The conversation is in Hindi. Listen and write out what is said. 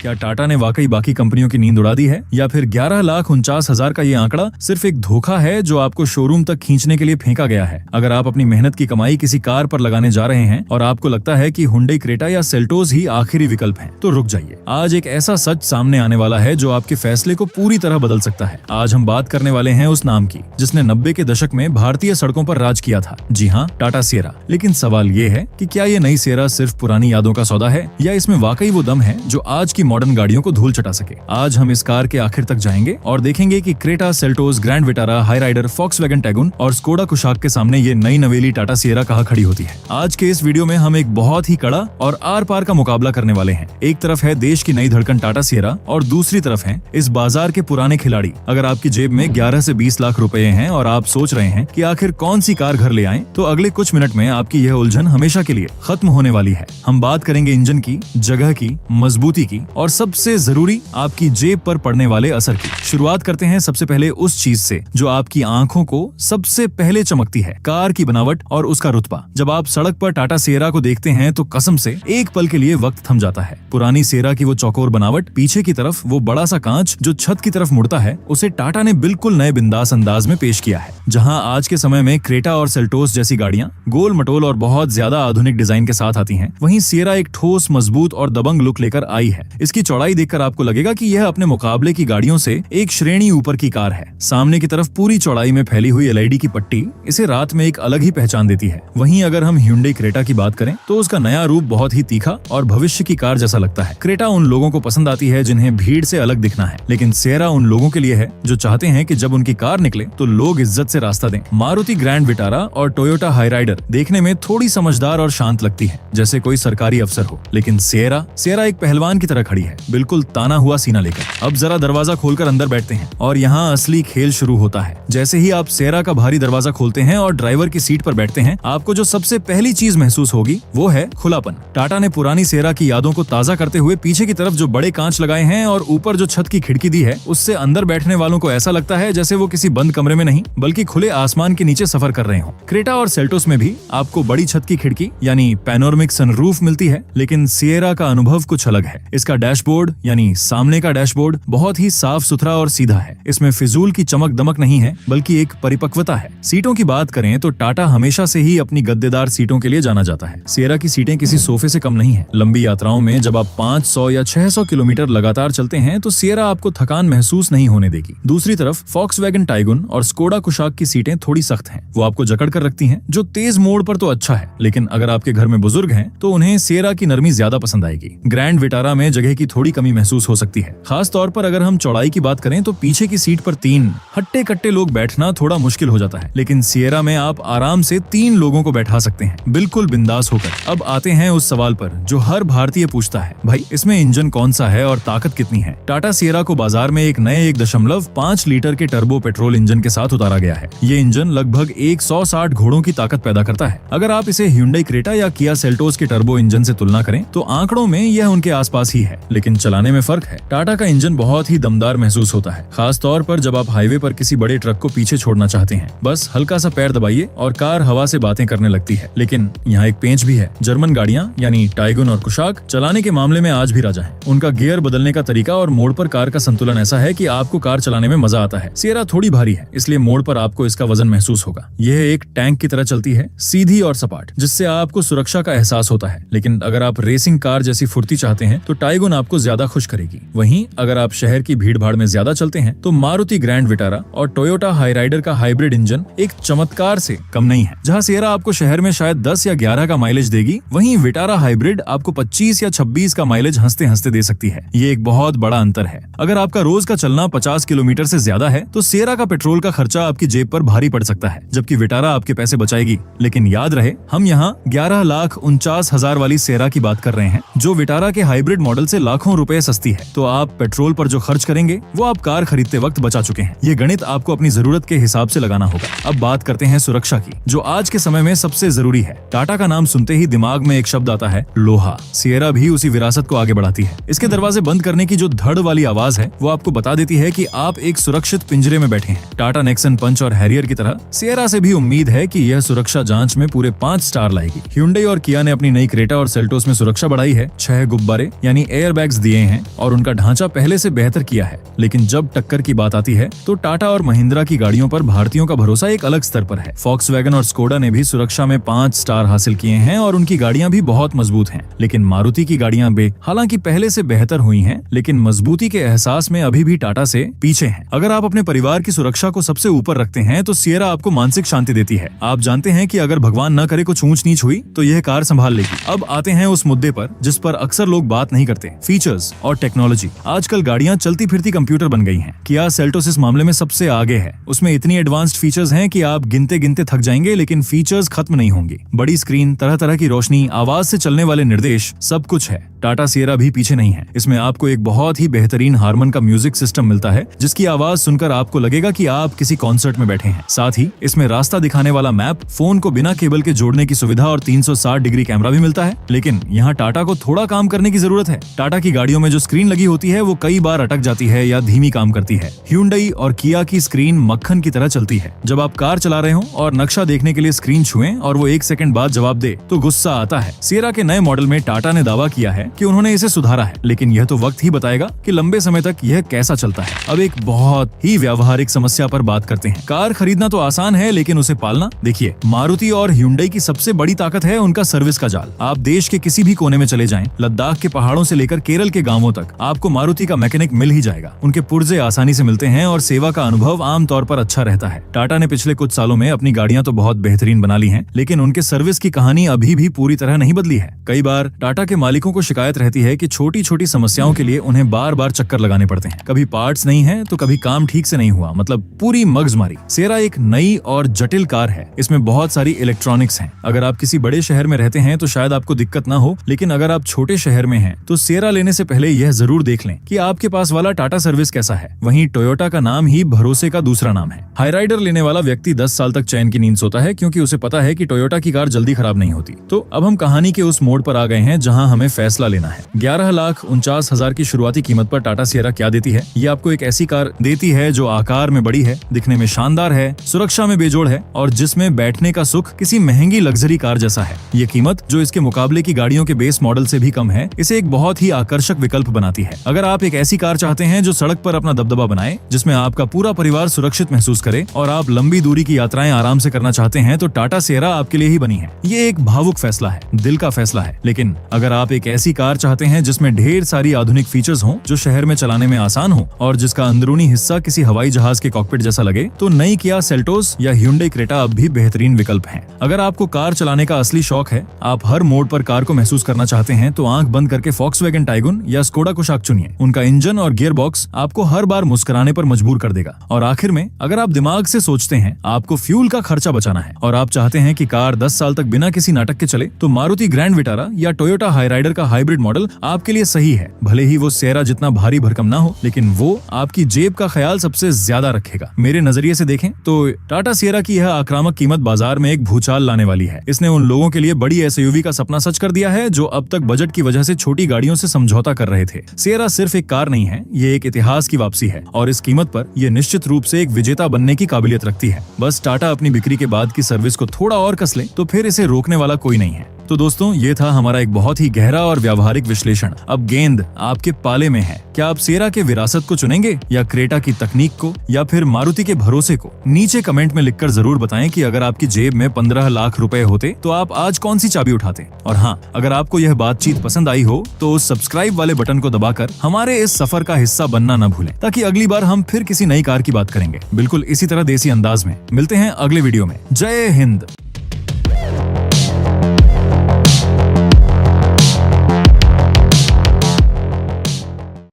क्या टाटा ने वाकई बाकी कंपनियों की नींद उड़ा दी है, या फिर 11,49,000 का ये आंकड़ा सिर्फ एक धोखा है जो आपको शोरूम तक खींचने के लिए फेंका गया है? अगर आप अपनी मेहनत की कमाई किसी कार पर लगाने जा रहे हैं और आपको लगता है कि हुंडई क्रेटा या सेल्टोस ही आखिरी विकल्प है, तो रुक जाइए। आज एक ऐसा सच सामने आने वाला है जो आपके फैसले को पूरी तरह बदल सकता है। आज हम बात करने वाले हैं उस नाम की जिसने 90 के दशक में भारतीय सड़कों पर राज किया था। जी हाँ, टाटा सिएरा। लेकिन सवाल ये है कि क्या ये नई सिएरा सिर्फ पुरानी यादों का सौदा है, या इसमें वाकई वो दम है जो आज की मॉडर्न गाड़ियों को धूल चटा सके? आज हम इस कार के आखिर तक जाएंगे और देखेंगे कि Creta, Seltos, Grand Vitara, Hyryder, Volkswagen Taigun और स्कोडा कुशाक के सामने ये नई नवेली टाटा सिएरा कहाँ खड़ी होती है। आज के इस वीडियो में हम एक बहुत ही कड़ा और आर पार का मुकाबला करने वाले हैं। एक तरफ है देश की नई धड़कन टाटा सिएरा और दूसरी तरफ है इस बाजार के पुराने खिलाड़ी। अगर आपकी जेब में 11 से 20 लाख रुपए हैं और आप सोच रहे हैं कि आखिर कौन सी कार घर ले आएं, तो अगले कुछ मिनट में आपकी यह उलझन हमेशा के लिए खत्म होने वाली है। हम बात करेंगे इंजन की, जगह की, मजबूती की और सबसे जरूरी आपकी जेब पर पड़ने वाले असर की। शुरुआत करते हैं सबसे पहले उस चीज से जो आपकी आंखों को सबसे पहले चमकती है, कार की बनावट और उसका रुतबा। जब आप सड़क पर टाटा सिएरा को देखते हैं तो कसम से एक पल के लिए वक्त थम जाता है। पुरानी सिएरा की वो चौकोर बनावट, पीछे की तरफ वो बड़ा सा कांच जो छत की तरफ मुड़ता है, उसे टाटा ने बिल्कुल नए बिंदास अंदाज में पेश किया है। जहां आज के समय में क्रेटा और सेल्टोस जैसी गाड़ियां गोल मटोल और बहुत ज्यादा आधुनिक डिजाइन के साथ आती हैं, वहीं सिएरा एक ठोस, मजबूत और दबंग लुक लेकर आई है। इसकी चौड़ाई देखकर आपको लगेगा कि यह अपने मुकाबले की गाड़ियों से एक श्रेणी ऊपर की कार है। सामने की तरफ पूरी चौड़ाई में फैली हुई एलईडी की पट्टी इसे रात में एक अलग ही पहचान देती है। वहीं अगर हम हुंडई क्रेटा की बात करें तो उसका नया रूप बहुत ही तीखा और भविष्य की कार जैसा लगता है। क्रेटा उन लोगों को पसंद आती है जिन्हें भीड़ से अलग दिखना है, लेकिन सिएरा उन लोगों के लिए है जो चाहते हैं कि जब उनकी कार निकले तो लोग इज्जत से रास्ता दें। मारुति ग्रैंड विटारा और टोयोटा हाईराइडर देखने में थोड़ी समझदार और शांत लगती है, जैसे कोई सरकारी अफसर हो, लेकिन सिएरा एक पहलवान की तरह खड़ी है, बिल्कुल ताना हुआ सीना लेकर। अब जरा दरवाजा खोलकर अंदर बैठते हैं और यहाँ असली खेल शुरू होता है। जैसे ही आप सिएरा का भारी दरवाजा खोलते हैं और ड्राइवर की सीट पर बैठते हैं, आपको जो सबसे पहली चीज महसूस होगी वो है खुलापन। टाटा ने पुरानी सिएरा की यादों को ताजा करते हुए पीछे की तरफ जो बड़े कांच लगाए हैं और ऊपर जो छत की खिड़की दी है, उससे अंदर बैठने वालों को ऐसा लगता है जैसे वो किसी बंद कमरे में नहीं बल्कि खुले आसमान के नीचे सफर कर रहे हो। क्रेटा और सेल्टोस में भी आपको बड़ी छत की खिड़की यानी पैनोरमिक सनरूफ मिलती है, लेकिन सिएरा का अनुभव कुछ अलग है। इसका डैशबोर्ड यानी सामने का डैशबोर्ड बहुत ही साफ सुथरा और सीधा है। इसमें फिजूल की चमक दमक नहीं है बल्कि एक परिपक्वता है। सीटों की बात करें तो टाटा हमेशा से ही अपनी गद्देदार सीटों के लिए जाना जाता है। सिएरा की सीटें किसी सोफे से कम नहीं है। लंबी यात्राओं में जब आप 500 या 600 किलोमीटर लगातार चलते हैं तो सिएरा आपको थकान महसूस नहीं होने देगी। दूसरी तरफ फॉक्सवैगन टाइगुन और स्कोडा कुशाक की सीटें थोड़ी सख्त हैं, वो आपको जकड़ कर रखती हैं, जो तेज मोड़ पर तो अच्छा है, लेकिन अगर आपके घर में बुजुर्ग हैं तो उन्हें सिएरा की नरमी ज्यादा पसंद आएगी। ग्रैंड विटारा में जगह की थोड़ी कमी महसूस हो सकती है, खास तौर पर अगर हम चौड़ाई की बात करें तो पीछे की सीट पर 3 हट्टे कट्टे लोग बैठना थोड़ा मुश्किल हो जाता है, लेकिन सिएरा में आप आराम से 3 लोगों को बैठा सकते हैं, बिल्कुल बिंदास होकर। अब आते हैं उस सवाल पर जो हर भारतीय पूछता है, भाई इसमें इंजन कौन सा है और ताकत कितनी है? टाटा सिएरा को बाजार में एक नए 1.5 लीटर के टर्बो पेट्रोल इंजन के साथ उतारा गया है। ये इंजन लगभग 160 घोड़ों की ताकत पैदा करता है। अगर आप इसे हुंडई क्रेटा या किया सेल्टोस के टर्बो इंजन से तुलना करें तो आंकड़ों में यह उनके आसपास ही है, लेकिन चलाने में फर्क है। टाटा का इंजन बहुत ही दमदार महसूस होता है, खास तौर पर जब आप हाईवे पर किसी बड़े ट्रक को पीछे छोड़ना चाहते हैं। बस हल्का सा पैर दबाइए और कार हवा से बातें करने लगती है। लेकिन यहाँ एक पेंच भी है। जर्मन गाड़ियां यानी टाइगुन और कुशाक चलाने के मामले में आज भी राजा है। उनका गियर बदलने का तरीका और मोड़ पर कार का संतुलन ऐसा है कि आपको कार चलाने में मजा आता है। सिएरा थोड़ी भारी है, इसलिए मोड़ पर आपको इसका वजन महसूस होगा। यह एक टैंक की तरह चलती है, सीधी और सपाट, जिससे आपको सुरक्षा का एहसास होता है। लेकिन अगर आप रेसिंग कार जैसी फुर्ती चाहते हैं तो टाइगुन आपको ज्यादा खुश करेगी। वहीं अगर आप शहर की भीड़ भाड़ में ज्यादा चलते हैं तो मारुति ग्रैंड विटारा और टोयोटा हाईराइडर का हाइब्रिड इंजन एक चमत्कार से कम नहीं है। जहां सिएरा आपको शहर में शायद 10 या 11 का माइलेज देगी, वहीं विटारा हाइब्रिड आपको 25 या 26 का माइलेज हंसते हंसते दे सकती है। ये एक बहुत बड़ा अंतर है। अगर आपका रोज का चलना 50 किलोमीटर से ज्यादा है तो सिएरा का पेट्रोल का खर्चा आपकी जेब पर भारी पड़ सकता है, जबकि विटारा आपके पैसे बचाएगी। लेकिन याद रहे, हम यहाँ 11,49,000 वाली सिएरा की बात कर रहे हैं, जो विटारा के हाइब्रिड मॉडल से लाखों रुपए सस्ती है। तो आप पेट्रोल पर जो खर्च करेंगे वो आप कार खरीदते वक्त बचा चुके हैं। ये गणित आपको अपनी जरूरत के हिसाब से लगाना होगा। अब बात करते हैं सुरक्षा की, जो आज के समय में सबसे जरूरी है। टाटा का नाम सुनते ही दिमाग में एक शब्द आता है, लोहा। सिएरा भी उसी विरासत को आगे बढ़ाती है। इसके दरवाजे बंद करने की जो धड़ वाली आवाज है वो आपको बता देती है कि आप एक सुरक्षित पिंजरे में बैठे हैं। टाटा नेक्सन, पंच और हैरियर की तरह सिएरा से भी उम्मीद है कि यह सुरक्षा जांच में पूरे 5 स्टार लाएगी। हुंडई और किया ने अपनी नई क्रेटा और सेल्टोस में सुरक्षा बढ़ाई है। 6 गुब्बारे यानी एयर एयरबैग्स दिए हैं और उनका ढांचा पहले से बेहतर किया है। लेकिन जब टक्कर की बात आती है तो टाटा और महिंद्रा की गाड़ियों पर भारतीयों का भरोसा एक अलग स्तर पर है। फॉक्सवैगन और स्कोडा ने भी सुरक्षा में 5 स्टार हासिल किए हैं और उनकी गाड़ियां भी बहुत मजबूत हैं। लेकिन मारुति की गाड़ियां हालांकि पहले से बेहतर हुई हैं, लेकिन मजबूती के एहसास में अभी भी टाटा से पीछे हैं। अगर आप अपने परिवार की सुरक्षा को सबसे ऊपर रखते हैं तो सिएरा आपको मानसिक शांति देती है। आप जानते हैं कि अगर भगवान न करे कुछ ऊंच नीच हुई तो यह कार संभाल लेगी। अब आते हैं उस मुद्दे पर जिस पर अक्सर लोग बात नहीं करते, फीचर्स और टेक्नोलॉजी। आजकल गाड़ियां चलती फिरती कंप्यूटर बन गई हैं। किया सेल्टोस इस मामले में सबसे आगे है। उसमें इतनी एडवांस्ड फीचर्स हैं कि आप गिनते गिनते थक जाएंगे, लेकिन फीचर्स खत्म नहीं होंगे। बड़ी स्क्रीन, तरह तरह की रोशनी, आवाज से चलने वाले निर्देश, सब कुछ है। टाटा सिएरा भी पीछे नहीं है। इसमें आपको एक बहुत ही बेहतरीन हार्मन का म्यूजिक सिस्टम मिलता है, जिसकी आवाज सुनकर आपको लगेगा कि आप किसी कॉन्सर्ट में बैठे हैं। साथ ही इसमें रास्ता दिखाने वाला मैप, फोन को बिना केबल के जोड़ने की सुविधा और 360 डिग्री कैमरा भी मिलता है। लेकिन यहाँ टाटा को थोड़ा काम करने की जरूरत है। टाटा की गाड़ियों में जो स्क्रीन लगी होती है वो कई बार अटक जाती है या धीमी काम करती है। ह्यूंडई और किया की स्क्रीन मक्खन की तरह चलती है। जब आप कार चला रहे हो और नक्शा देखने के लिए स्क्रीन छुएं और वो 1 सेकंड बाद जवाब दे तो गुस्सा आता है। सिएरा के नए मॉडल में टाटा ने दावा किया है कि उन्होंने इसे सुधारा है, लेकिन यह तो वक्त ही बताएगा कि लंबे समय तक यह कैसा चलता है। अब एक बहुत ही व्यावहारिक समस्या पर बात करते हैं। कार खरीदना तो आसान है, लेकिन उसे पालना। देखिए, मारुति और ह्यूंडई की सबसे बड़ी ताकत है उनका सर्विस का जाल। आप देश के किसी भी कोने में चले जाएं, लद्दाख के पहाड़ों से लेकर केरल के गांवों तक आपको मारुति का मैकेनिक मिल ही जाएगा। उनके पुर्जे आसानी से मिलते हैं और सेवा का अनुभव आमतौर पर अच्छा रहता है। टाटा ने पिछले कुछ सालों में अपनी गाड़ियां तो बहुत बेहतरीन बना ली हैं, लेकिन उनके सर्विस की कहानी अभी भी पूरी तरह नहीं बदली है। कई बार टाटा के मालिकों को शिकायत रहती है कि छोटी छोटी समस्याओं के लिए उन्हें बार बार चक्कर लगाने पड़ते हैं। कभी पार्ट्स नहीं है तो कभी काम ठीक से नहीं हुआ, मतलब पूरी मगजमारी। सिएरा एक नई और जटिल कार है। इसमें बहुत सारी इलेक्ट्रॉनिक्स हैं। अगर आप किसी बड़े शहर में रहते हैं तो शायद आपको दिक्कत ना हो, लेकिन अगर आप छोटे शहर में हैं तो सिएरा लेने से पहले यह जरूर देख लें कि आपके पास वाला टाटा सर्विस कैसा है। वहीं टोयोटा का नाम ही भरोसे का दूसरा नाम है। हाईराइडर लेने वाला व्यक्ति 10 साल तक चैन की नींद सोता है, क्योंकि उसे पता है कि टोयोटा की कार जल्दी खराब नहीं होती। तो अब हम कहानी के उस मोड़ पर आ गए हैं जहां हमें फैसला लेना है। 11,49,000 की शुरुआती कीमत पर टाटा सिएरा क्या देती है? ये आपको एक ऐसी कार देती है जो आकार में बड़ी है, दिखने में शानदार है, सुरक्षा में बेजोड़ है और जिसमें बैठने का सुख किसी महंगी लग्जरी कार जैसा है। ये कीमत, जो इसके मुकाबले की गाड़ियों के बेस मॉडल से भी कम है, इसे एक बहुत ही आकर्षक विकल्प बनाती है। अगर आप एक ऐसी कार चाहते हैं जो सड़क पर अपना दबदबा बनाए, जिसमें आपका पूरा परिवार सुरक्षित महसूस करे और आप लंबी दूरी की यात्राएं आराम से करना चाहते हैं, तो टाटा सिएरा आपके लिए ही बनी है। ये एक भावुक फैसला है, दिल का फैसला है। लेकिन अगर आप एक ऐसी कार चाहते हैं जिसमें ढेर सारी आधुनिक फीचर्स हों, जो शहर में चलाने में आसान हो और जिसका अंदरूनी हिस्सा किसी हवाई जहाज के कॉकपिट जैसा लगे, तो नई किया सेल्टोस या ह्यूंडई क्रेटा अब भी बेहतरीन विकल्प हैं। अगर आपको कार चलाने का असली शौक है, आप हर मोड पर कार को महसूस करना चाहते हैं, तो आंख बंद करके फॉक्सवैगन टाइगुन या स्कोडा कुशाक चुनिए। उनका इंजन और गियर बॉक्स आपको हर बार मुस्कुराने पर मजबूर कर देगा। और आखिर में, अगर आप दिमाग से सोचते हैं, आपको फ्यूल का खर्चा बचाना है और आप चाहते हैं कि कार 10 साल तक बिना किसी नाटक के चले, तो मारुति ग्रैंड विटारा या टोयोटा हाईराइडर का हाइब्रिड मॉडल आपके लिए सही है। भले ही वो सिएरा जितना भारी भरकम ना हो, लेकिन वो आपकी जेब का ख्याल सबसे ज्यादा रखेगा। मेरे नजरिए से देखें तो टाटा सिएरा की यह आक्रामक कीमत बाजार में एक भूचाल लाने वाली है। इसने उन लोगों के लिए बड़ी एसयूवी का सपना सच कर दिया है जो अब तक बजट की वजह से छोटी गाड़ियों से समझौता कर रहे थे। सिएरा सिर्फ एक कार नहीं है, ये एक इतिहास की वापसी है और इस कीमत पर यह निश्चित रूप से एक विजेता बनने की काबिलियत रखती है। बस टाटा अपनी बिक्री के बाद की सर्विस को थोड़ा और कस ले तो फिर इसे रोकने वाला कोई नहीं है। तो दोस्तों, ये था हमारा एक बहुत ही गहरा और व्यावहारिक विश्लेषण। अब गेंद आपके पाले में है। क्या आप सिएरा के विरासत को चुनेंगे या क्रेटा की तकनीक को या फिर मारुति के भरोसे को? नीचे कमेंट में लिखकर जरूर बताएं कि अगर आपकी जेब में 15 लाख रुपए होते तो आप आज कौन सी चाबी उठाते। और हाँ, अगर आपको यह बातचीत पसंद आई हो तो उस सब्सक्राइब वाले बटन को दबाकर हमारे इस सफर का हिस्सा बनना न भूलें, ताकि अगली बार हम फिर किसी नई कार की बात करेंगे, बिल्कुल इसी तरह देसी अंदाज में। मिलते हैं अगले वीडियो में। जय हिंद।